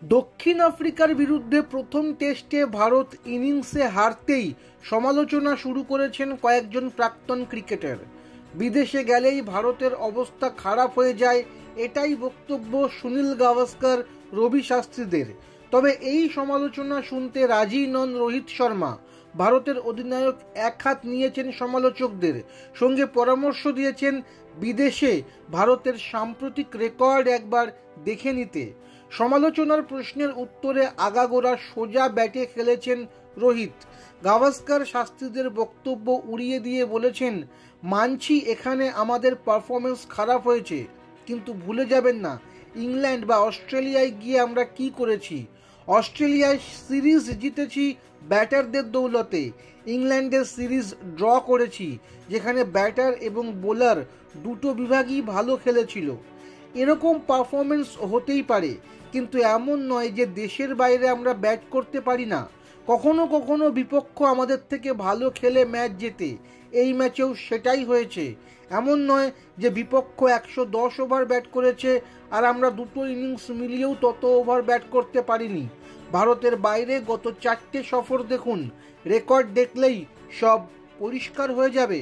দক্ষিণ আফ্রিকার বিরুদ্ধে প্রথম টেস্টে ভারত ইনিংসে হারতেই সমালোচনা শুরু করেছেন কয়েকজন প্রাক্তন ক্রিকেটার। বিদেশে গেলেই ভারতের অবস্থা খারাপ হয়ে যায়, এটাই বক্তব্য সুনীল গাভাস্কর, রবি শাস্ত্রীদের। তবে এই সমালোচনা শুনতে রাজি নন রোহিত শর্মা। ভারতের অধিনায়ক একহাত নিয়েছেন সমালোচকদের সঙ্গে, পরামর্শ দিয়েছেন বিদেশে ভারতের সাম্প্রতিক রেকর্ড একবার দেখে নিতে। সমালোচনার প্রশ্নের উত্তরে আগাগোড়া সোজা ব্যাটে খেলেছেন রোহিত। গাভাস্কর শাস্ত্রীদের বক্তব্য উড়িয়ে দিয়ে বলেছেন, মানছি এখানে আমাদের পারফরমেন্স খারাপ হয়েছে, কিন্তু ভুলে যাবেন না ইংল্যান্ড বা অস্ট্রেলিয়ায় গিয়ে আমরা কি করেছি। অস্ট্রেলিয়ায় সিরিজ জিতেছি ব্যাটারদের দৌলতে, ইংল্যান্ডের সিরিজ ড্র করেছি যেখানে ব্যাটার এবং বোলার দুটো বিভাগই ভালো খেলেছিল। এরকম পারফরমেন্স হতেই পারে, কিন্তু এমন নয় যে দেশের বাইরে আমরা ব্যাট করতে পারি না। কখনো কখনো বিপক্ষ আমাদের থেকে ভালো খেলে ম্যাচ জেতে, এই ম্যাচেও সেটাই হয়েছে। এমন নয় যে বিপক্ষ 110 ওভার ব্যাট করেছে আর আমরা দুটো ইনিংস মিলিয়েও তত ওভার ব্যাট করতে পারিনি। ভারতের বাইরে গত 4টে সফর দেখুন, রেকর্ড দেখলেই সব পরিষ্কার হয়ে যাবে।